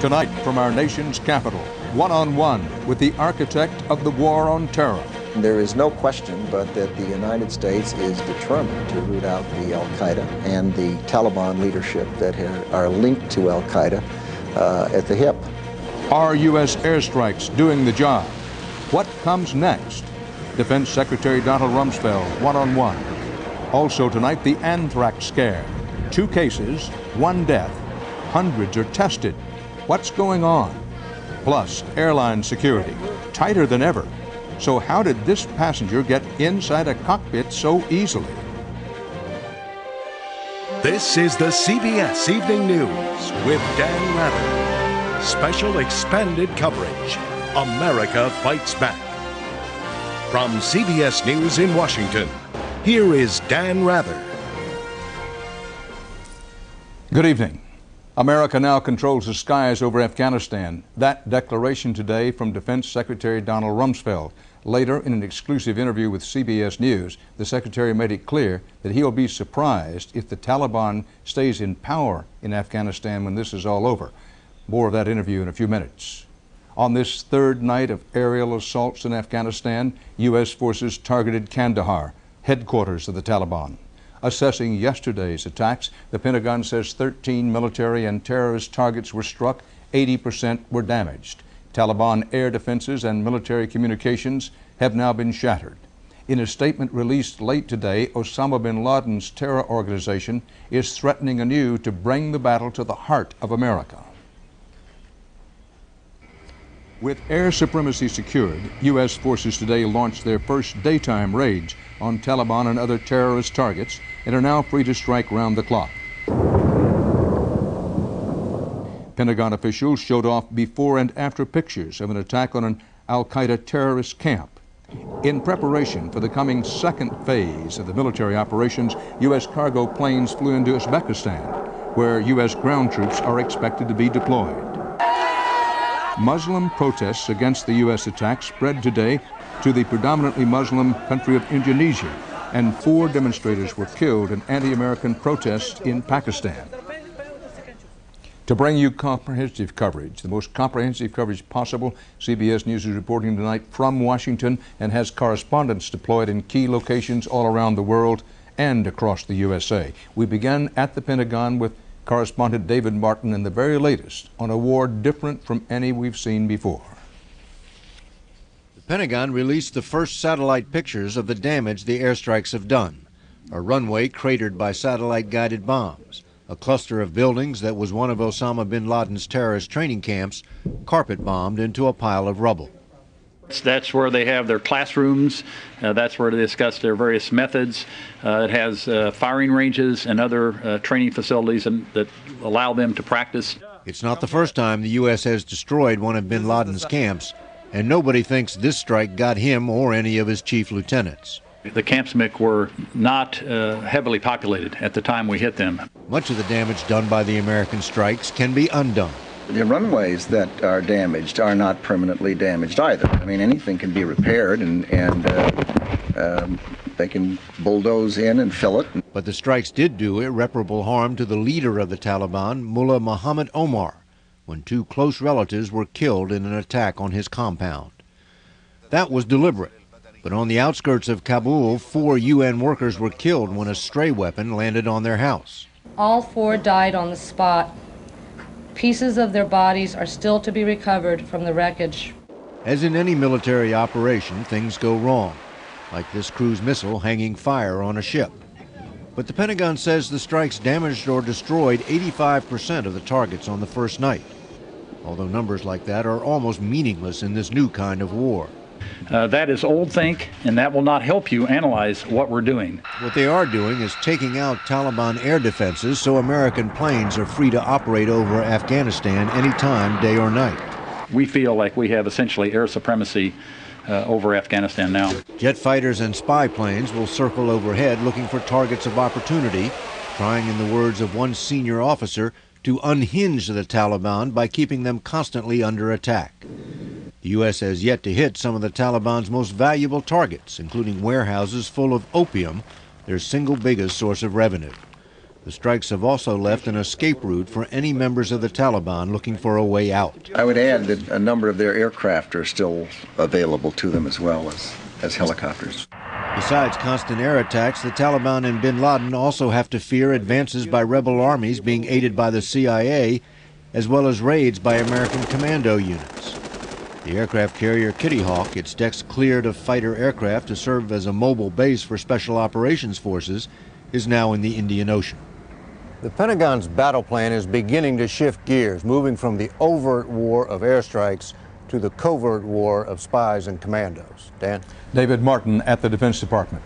Tonight, from our nation's capital, one-on-one with the architect of the war on terror. There is no question but that the United States is determined to root out the al-Qaeda and the Taliban leadership that are linked to al-Qaeda at the hip. Are U.S. airstrikes doing the job? What comes next? Defense Secretary Donald Rumsfeld, one-on-one. Also tonight, the anthrax scare. 2 cases, 1 death. Hundreds are tested. What's going on? Plus, airline security, tighter than ever. So how did this passenger get inside a cockpit so easily? This is the CBS Evening News with Dan Rather. Special expanded coverage. America Fights Back. From CBS News in Washington, here is Dan Rather. Good evening. America now controls the skies over Afghanistan. That declaration today from Defense Secretary Donald Rumsfeld. Later, in an exclusive interview with CBS News, the Secretary made it clear that he'll be surprised if the Taliban stays in power in Afghanistan when this is all over. More of that interview in a few minutes. On this 3rd night of aerial assaults in Afghanistan, U.S. forces targeted Kandahar, headquarters of the Taliban. Assessing yesterday's attacks, the Pentagon says 13 military and terrorist targets were struck, 80% were damaged. Taliban air defenses and military communications have now been shattered. In a statement released late today, Osama bin Laden's terror organization is threatening anew to bring the battle to the heart of America. With air supremacy secured, U.S. forces today launched their first daytime raids on Taliban and other terrorist targets and are now free to strike round the clock. Pentagon officials showed off before and after pictures of an attack on an al-Qaeda terrorist camp. In preparation for the coming 2nd phase of the military operations, U.S. cargo planes flew into Uzbekistan, where U.S. ground troops are expected to be deployed. Muslim protests against the U.S. attack spread today to the predominantly Muslim country of Indonesia, and 4 demonstrators were killed in anti-American protests in Pakistan. To bring you comprehensive coverage, the most comprehensive coverage possible, CBS News is reporting tonight from Washington and has correspondents deployed in key locations all around the world and across the USA. We began at the Pentagon with correspondent David Martin and the very latest on a war different from any we've seen before. The Pentagon released the first satellite pictures of the damage the airstrikes have done. A runway cratered by satellite-guided bombs. A cluster of buildings that was one of Osama bin Laden's terrorist training camps, carpet-bombed into a pile of rubble. That's where they have their classrooms. That's where they discuss their various methods. It has firing ranges and other training facilities that allow them to practice. It's not the first time the U.S. has destroyed one of bin Laden's camps, and nobody thinks this strike got him or any of his chief lieutenants. The camps, Mick, were not heavily populated at the time we hit them. Much of the damage done by the American strikes can be undone. The runways that are damaged are not permanently damaged either. I mean, anything can be repaired and they can bulldoze in and fill it. But the strikes did do irreparable harm to the leader of the Taliban, Mullah Muhammad Omar, when 2 close relatives were killed in an attack on his compound. That was deliberate. But on the outskirts of Kabul, 4 UN workers were killed when a stray weapon landed on their house. All 4 died on the spot. Pieces of their bodies are still to be recovered from the wreckage. As in any military operation, things go wrong, like this cruise missile hanging fire on a ship. But the Pentagon says the strikes damaged or destroyed 85% of the targets on the first night, although numbers like that are almost meaningless in this new kind of war. That is old think, and that will not help you analyze what we're doing. What they are doing is taking out Taliban air defenses so American planes are free to operate over Afghanistan anytime, day or night. We feel like we have essentially air supremacy over Afghanistan now. Jet fighters and spy planes will circle overhead looking for targets of opportunity, trying, in the words of one senior officer, to unhinge the Taliban by keeping them constantly under attack. The U.S. has yet to hit some of the Taliban's most valuable targets, including warehouses full of opium, their single biggest source of revenue. The strikes have also left an escape route for any members of the Taliban looking for a way out. I would add that a number of their aircraft are still available to them as well as helicopters. Besides constant air attacks, the Taliban and bin Laden also have to fear advances by rebel armies being aided by the CIA, as well as raids by American commando units. The aircraft carrier Kitty Hawk, its decks cleared of fighter aircraft to serve as a mobile base for special operations forces, is now in the Indian Ocean. The Pentagon's battle plan is beginning to shift gears, moving from the overt war of airstrikes to the covert war of spies and commandos. Dan? David Martin at the Defense Department.